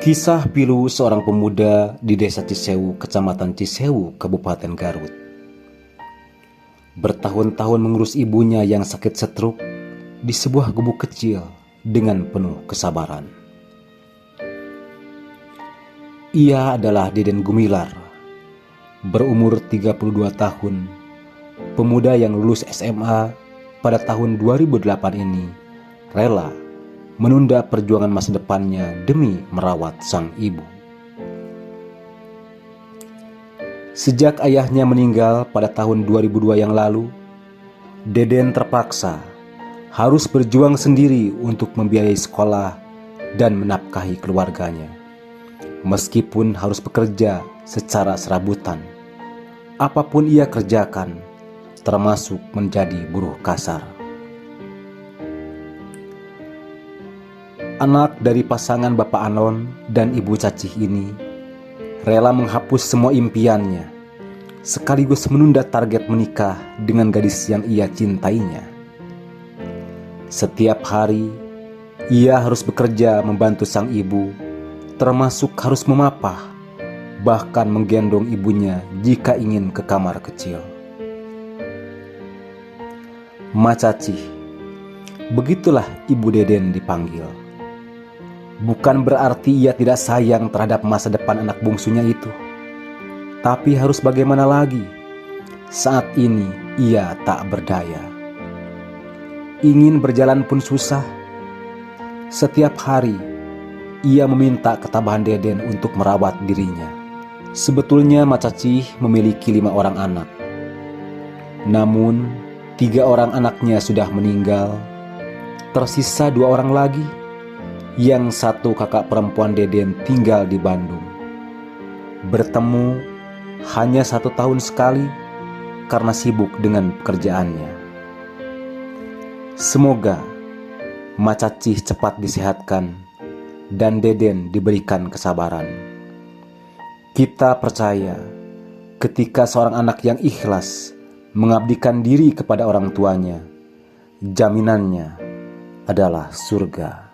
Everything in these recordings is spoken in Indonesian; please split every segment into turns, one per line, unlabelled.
Kisah pilu seorang pemuda di desa Cisewu, kecamatan Cisewu, Kabupaten Garut. Bertahun-tahun mengurus ibunya yang sakit stroke di sebuah gubuk kecil dengan penuh kesabaran. Ia adalah Deden Gumilar, berumur 32 tahun, pemuda yang lulus SMA pada tahun 2008 ini rela menunda perjuangan masa depannya demi merawat sang ibu. Sejak ayahnya meninggal pada tahun 2002 yang lalu, Deden terpaksa harus berjuang sendiri untuk membiayai sekolah dan menafkahi keluarganya. Meskipun harus bekerja secara serabutan, apapun ia kerjakan, termasuk menjadi buruh kasar. Anak dari pasangan Bapak Anon dan Ibu Cacih ini rela menghapus semua impiannya, sekaligus menunda target menikah dengan gadis yang ia cintainya. Setiap hari, ia harus bekerja membantu sang ibu, termasuk harus memapah, bahkan menggendong ibunya jika ingin ke kamar kecil. Ma Cacih, begitulah Ibu Deden dipanggil. Bukan berarti ia tidak sayang terhadap masa depan anak bungsunya itu. Tapi harus bagaimana lagi? Saat ini ia tak berdaya. Ingin berjalan pun susah. Setiap hari ia meminta ketabahan Deden untuk merawat dirinya. Sebetulnya Ma Cacih memiliki 5 orang anak. Namun 3 orang anaknya sudah meninggal. Tersisa 2 orang lagi. Yang satu kakak perempuan Deden tinggal di Bandung. Bertemu hanya 1 tahun sekali karena sibuk dengan pekerjaannya. Semoga Ma Cacih cepat disehatkan dan Deden diberikan kesabaran. Kita percaya ketika seorang anak yang ikhlas mengabdikan diri kepada orang tuanya, jaminannya adalah surga.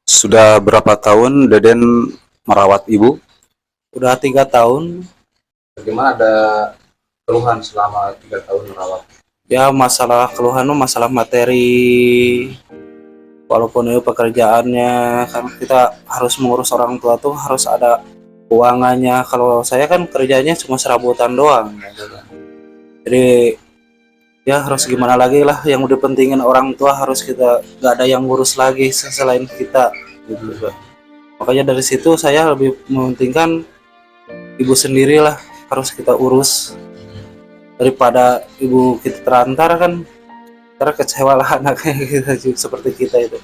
Sudah berapa tahun Deden merawat ibu?
Udah 3 tahun.
Bagaimana ada keluhan selama 3 tahun merawat?
Ya masalah keluhan masalah materi. Walaupun itu pekerjaannya kan kita harus mengurus orang tua tuh harus ada keuangannya. Kalau saya kan kerjanya cuma serabutan doang gitu kan. Jadi ya harus gimana lagi lah, yang udah pentingin orang tua harus kita, gak ada yang ngurus lagi selain kita gitu kan. Makanya dari situ saya lebih mementingkan ibu sendirilah harus kita urus daripada ibu kita terantar kan, karena kecewa lah anaknya gitu, seperti kita itu.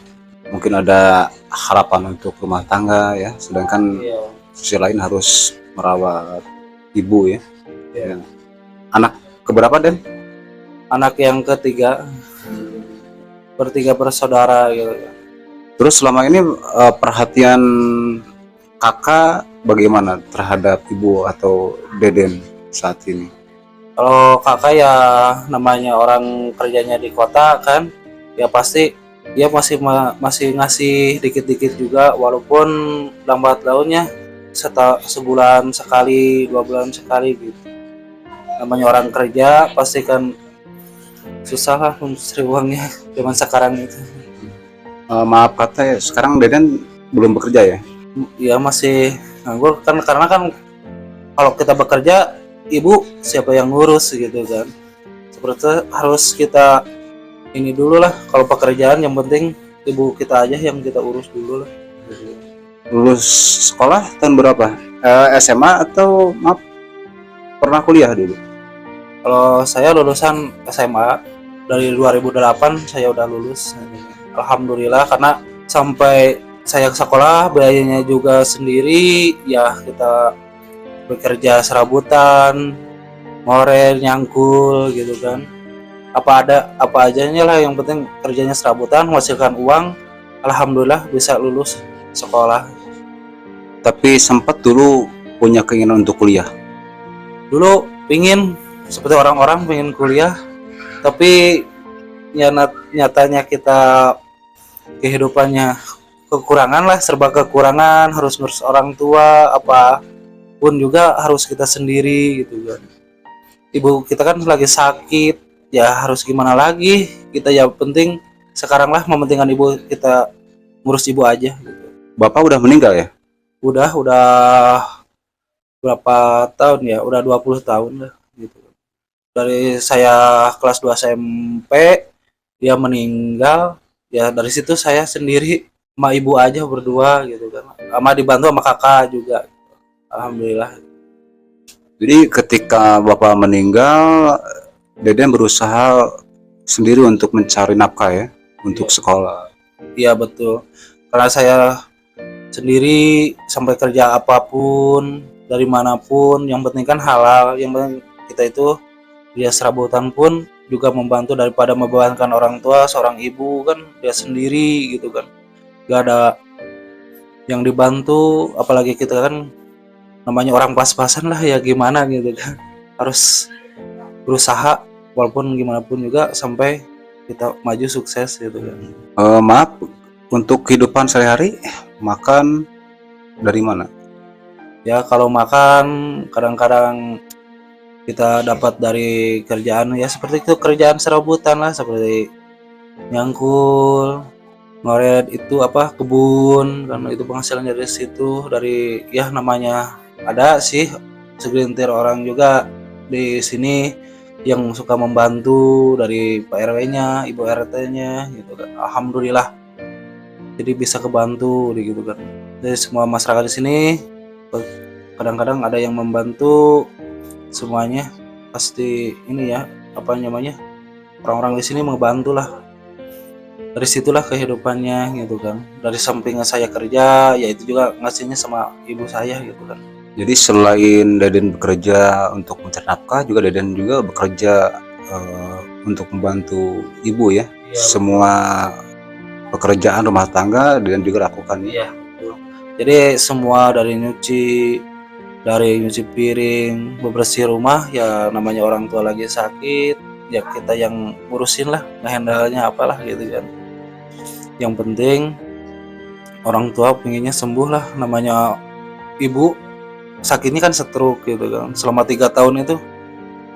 Mungkin ada harapan untuk rumah tangga ya, sedangkan sisi lain harus merawat ibu ya.
Iya.
Anak keberapa Den?
Anak yang ketiga, bertiga bersaudara gitu.
Terus selama ini perhatian kakak bagaimana terhadap ibu atau Deden saat ini?
Kalau kakak ya namanya orang kerjanya di kota kan, ya pasti dia masih ngasih dikit-dikit juga, walaupun lambat launnya sebulan sekali, 2 bulan sekali gitu. Namanya orang kerja pasti kan susah lah mencari uangnya zaman sekarang itu.
Maaf kata ya, sekarang Deden belum bekerja ya?
Ya masih nganggur kan, karena kan kalau kita bekerja ibu siapa yang ngurus gitu kan. Seperti harus kita ini dulu lah, kalau pekerjaan yang penting ibu kita aja yang kita urus dulu lah.
Lulus sekolah tahun berapa? SMA atau maaf pernah kuliah dulu?
Kalau saya lulusan SMA dari 2008 saya udah lulus. Alhamdulillah, karena sampai saya ke sekolah biayanya juga sendiri ya, kita bekerja serabutan, ngorel, nyangkul gitu kan. Apa ajanya lah, yang penting kerjanya serabutan, menghasilkan uang. Alhamdulillah bisa lulus sekolah.
Tapi sempat dulu punya keinginan untuk kuliah?
Dulu pingin seperti orang-orang pengen kuliah, tapi nyatanya kita kehidupannya kekurangan lah, serba kekurangan, harus ngurus orang tua, apapun juga harus kita sendiri gitu kan. Ibu kita kan lagi sakit, ya harus gimana lagi, kita ya penting sekarang lah mementingkan ibu, kita ngurus ibu aja gitu.
Bapak udah meninggal ya?
Udah berapa tahun ya, udah 20 tahun lah gitu. Dari saya kelas 2 SMP dia meninggal, ya dari situ saya sendiri sama ibu aja berdua gitu kan, sama dibantu sama kakak juga, alhamdulillah.
Jadi ketika Bapak meninggal, Deden berusaha sendiri untuk mencari nafkah ya, untuk sekolah.
Iya betul, karena saya sendiri sampai kerja apapun dari manapun yang penting kan halal, yang penting kita itu dia serabutan pun juga membantu daripada membebankan orang tua. Seorang ibu kan dia sendiri gitu kan, gak ada yang dibantu, apalagi kita kan namanya orang pas-pasan lah, ya gimana gitu kan, harus berusaha walaupun gimana pun juga sampai kita maju sukses gitu kan.
Maaf, untuk kehidupan sehari-hari makan dari mana?
Ya kalau makan kadang-kadang kita dapat dari kerjaan, ya seperti itu, kerjaan serabutan lah, seperti nyangkul, ngoret itu kebun, karena itu penghasilan dari situ. Dari ya namanya ada sih segelintir orang juga di sini yang suka membantu, dari Pak RW-nya, Ibu RT-nya gitu kan. Alhamdulillah jadi bisa kebantu gitu kan. Dari semua masyarakat di sini kadang-kadang ada yang membantu, semuanya pasti ini ya orang-orang di sini membantu lah. Dari situlah kehidupannya gitu kan. Dari sampingnya saya kerja, ya itu juga ngasihnya sama ibu saya gitu kan.
Jadi selain Deden bekerja untuk mencari nafkah, juga Deden juga bekerja untuk membantu ibu ya.
Iya,
semua pekerjaan rumah tangga Deden juga lakukan.
Iya betul. Jadi semua dari nyuci piring, bebersih rumah, ya namanya orang tua lagi sakit, ya kita yang ngurusin lah, ngehandle-nya apalah gitu kan. Yang penting orang tua pengennya sembuh lah, namanya ibu sakitnya kan stroke gitu kan. Selama 3 tahun itu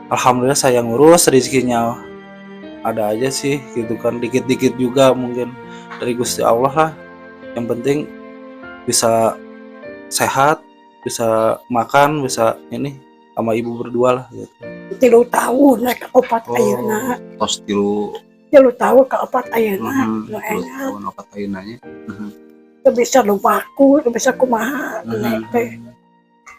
alhamdulillah saya ngurus, rezekinya ada aja sih gitu kan, dikit-dikit juga mungkin dari Gusti Allah lah. Yang penting bisa sehat, bisa makan, bisa ini sama ibu berdua lah gitu.
3 tahun naik opat ayeuna.
Tos tilu
3 tahun ke opat ayeuna. Nu enak.
opat ayeunanya.
Teu bisa lupaku, teu bisa kumaha naik teh.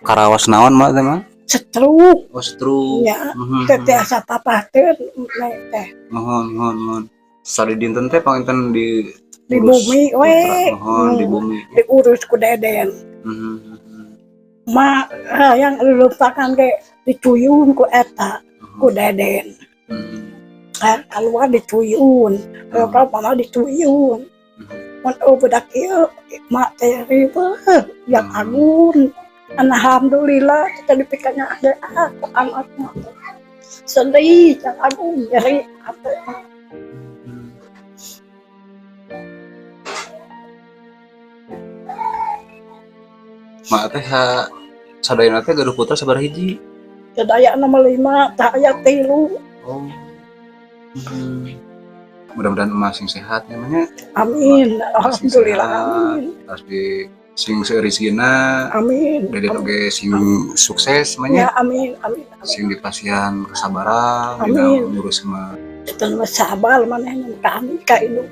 Karawas naon mah teh mah?
Setruk.
Oh, stroke.
Ya, teu tiasa papahteun naik teh.
Mohon. Sari dinten teh panginten di
Bumi we.
Di bumi.
Diurus ku Deden. Ma yang lupakan ke dicuyun ku eta ku Deden. Keluar dicuyun, kalau mana dicuyun. Mun budak ieu mak teh ribet yang agun. Alhamdulillah kita dipikanya ada aku anaknya. Sedih yang agung nyeri ate.
Mak teh sadayana teh gaduh putra sabar hiji.
Sedaya 65, tak aya 3.
Oh. Mudah-mudahan emas sing sehat namanya.
Amin. Alhamdulillah. Amin.
Harus di sing seureusina.
Amin.
Deden oge sing sukses
Ya,
namanya.
amin.
Sing dipasihan kesabaran,
Amin.
ngurus sama
Kita sabar maneh kami ka indung.